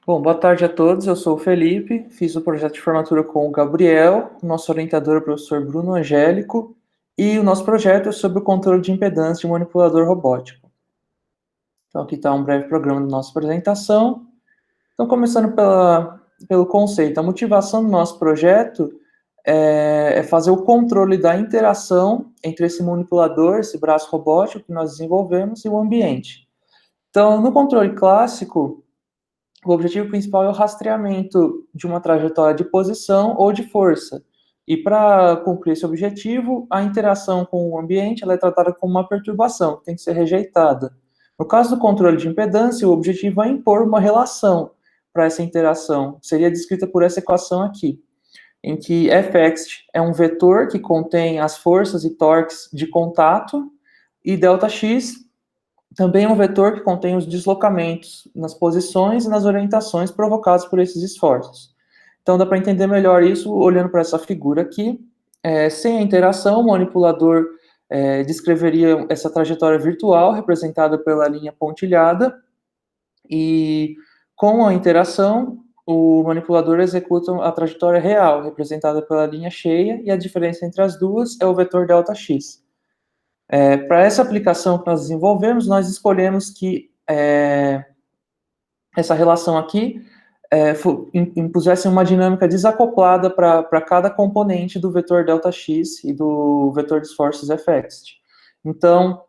Bom, boa tarde a todos. Eu sou o Felipe, fiz o projeto de formatura com o Gabriel, o nosso orientador é o professor Bruno Angélico, e o nosso projeto é sobre o controle de impedância de um manipulador robótico. Então, aqui está um breve programa da nossa apresentação. Então, começando pelo conceito, a motivação do nosso projeto é fazer o controle da interação entre esse manipulador, esse braço robótico que nós desenvolvemos, e o ambiente. Então, no controle clássico, o objetivo principal é o rastreamento de uma trajetória de posição ou de força. E para cumprir esse objetivo, a interação com o ambiente ela é tratada como uma perturbação, que tem que ser rejeitada. No caso do controle de impedância, o objetivo é impor uma relação para essa interação. Seria descrita por essa equação aqui, em que Fx é um vetor que contém as forças e torques de contato, e ΔX também é um vetor que contém os deslocamentos nas posições e nas orientações provocados por esses esforços. Então, dá para entender melhor isso olhando para essa figura aqui. Sem a interação, o manipulador descreveria essa trajetória virtual, representada pela linha pontilhada, e com a interação, o manipulador executa a trajetória real, representada pela linha cheia, e a diferença entre as duas é o vetor ΔX. Para essa aplicação que nós desenvolvemos, nós escolhemos que essa relação aqui impusesse uma dinâmica desacoplada para cada componente do vetor ΔX e do vetor de esforços Fx. Então,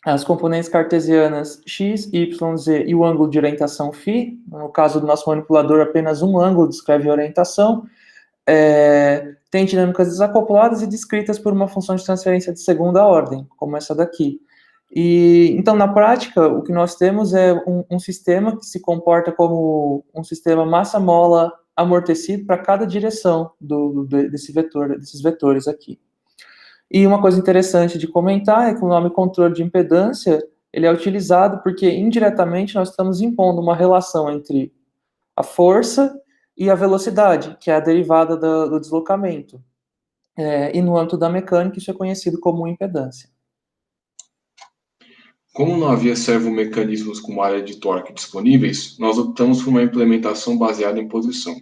as componentes cartesianas x, y, z e o ângulo de orientação φ, no caso do nosso manipulador, apenas um ângulo descreve a orientação, tem dinâmicas desacopladas e descritas por uma função de transferência de segunda ordem, como essa daqui. Então, na prática, o que nós temos é um sistema que se comporta como um sistema massa-mola amortecido para cada direção desses vetores aqui. E uma coisa interessante de comentar é que o nome controle de impedância ele é utilizado porque, indiretamente, nós estamos impondo uma relação entre a força e a velocidade, que é a derivada do deslocamento. E no âmbito da mecânica, isso é conhecido como impedância. Como não havia servomecanismos com área de torque disponíveis, nós optamos por uma implementação baseada em posição.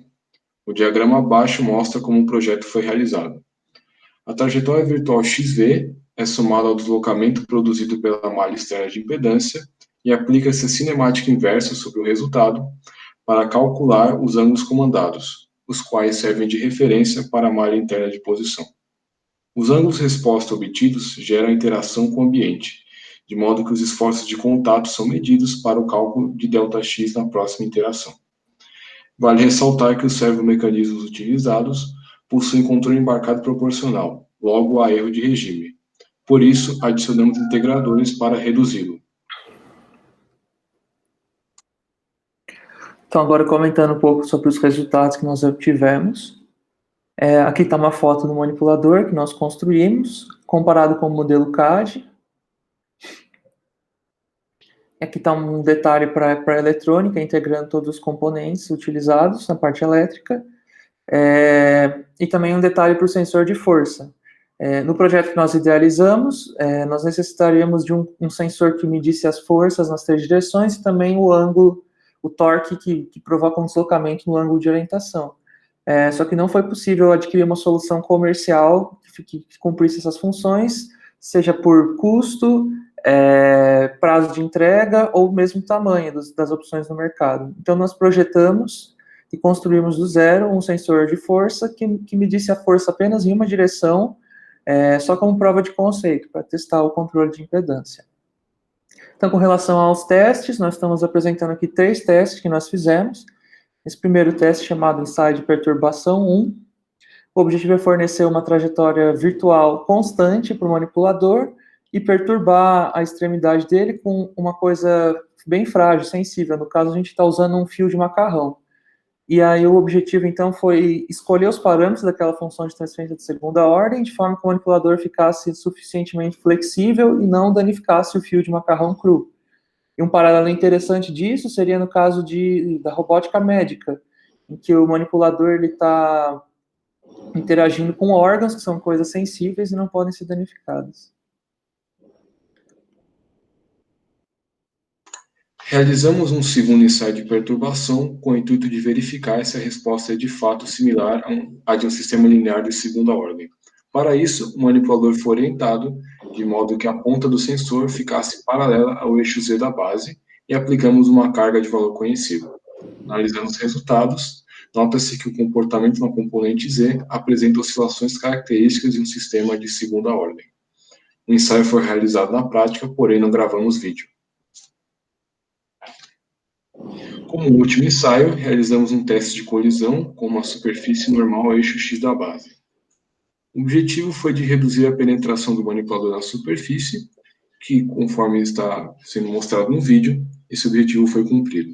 O diagrama abaixo mostra como o projeto foi realizado. A trajetória virtual XV é somada ao deslocamento produzido pela malha externa de impedância e aplica-se a cinemática inversa sobre o resultado para calcular os ângulos comandados, os quais servem de referência para a malha interna de posição. Os ângulos resposta obtidos geram interação com o ambiente, de modo que os esforços de contato são medidos para o cálculo de ΔX na próxima interação. Vale ressaltar que os servomecanismos utilizados possuem controle embarcado proporcional, logo há erro de regime. Por isso, adicionamos integradores para reduzi-lo. Então, agora comentando um pouco sobre os resultados que nós obtivemos. Aqui está uma foto do manipulador que nós construímos, comparado com o modelo CAD. Aqui está um detalhe para a eletrônica, integrando todos os componentes utilizados na parte elétrica. E também um detalhe para o sensor de força. No projeto que nós idealizamos, nós necessitaríamos de um sensor que medisse as forças nas três direções e também o ângulo, o torque que provoca um deslocamento no ângulo de orientação. Só que não foi possível adquirir uma solução comercial que cumprisse essas funções, seja por custo, prazo de entrega ou mesmo tamanho das opções no mercado. Então, nós projetamos e construímos do zero um sensor de força que medisse a força apenas em uma direção, só como prova de conceito, para testar o controle de impedância. Então, com relação aos testes, nós estamos apresentando aqui 3 testes que nós fizemos. Esse primeiro teste, chamado ensaio de perturbação 1, o objetivo é fornecer uma trajetória virtual constante para o manipulador e perturbar a extremidade dele com uma coisa bem frágil, sensível. No caso, a gente está usando um fio de macarrão. E aí o objetivo, então, foi escolher os parâmetros daquela função de transferência de segunda ordem, de forma que o manipulador ficasse suficientemente flexível e não danificasse o fio de macarrão cru. E um paralelo interessante disso seria no caso da robótica médica, em que o manipulador está interagindo com órgãos, que são coisas sensíveis e não podem ser danificadas. Realizamos um segundo ensaio de perturbação com o intuito de verificar se a resposta é de fato similar à de um sistema linear de segunda ordem. Para isso, o manipulador foi orientado de modo que a ponta do sensor ficasse paralela ao eixo Z da base e aplicamos uma carga de valor conhecido. Analisando os resultados, nota-se que o comportamento na componente Z apresenta oscilações características de um sistema de segunda ordem. O ensaio foi realizado na prática, porém não gravamos vídeo. Como último ensaio, realizamos um teste de colisão com uma superfície normal ao eixo X da base. O objetivo foi de reduzir a penetração do manipulador na superfície, que, conforme está sendo mostrado no vídeo, esse objetivo foi cumprido.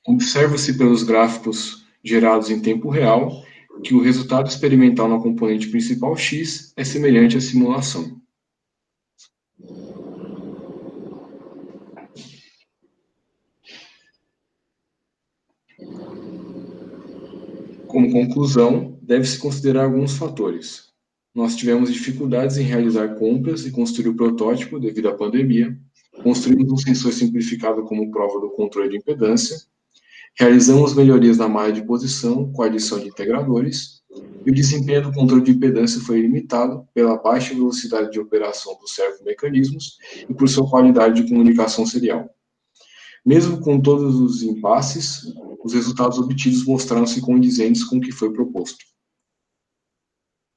Observa-se pelos gráficos gerados em tempo real que o resultado experimental na componente principal X é semelhante à simulação. Como conclusão, deve-se considerar alguns fatores. Nós tivemos dificuldades em realizar compras e construir o protótipo devido à pandemia. Construímos um sensor simplificado como prova do controle de impedância. Realizamos melhorias na malha de posição com a adição de integradores. E o desempenho do controle de impedância foi limitado pela baixa velocidade de operação dos servomecanismos e por sua qualidade de comunicação serial. Mesmo com todos os impasses, os resultados obtidos mostraram-se condizentes com o que foi proposto.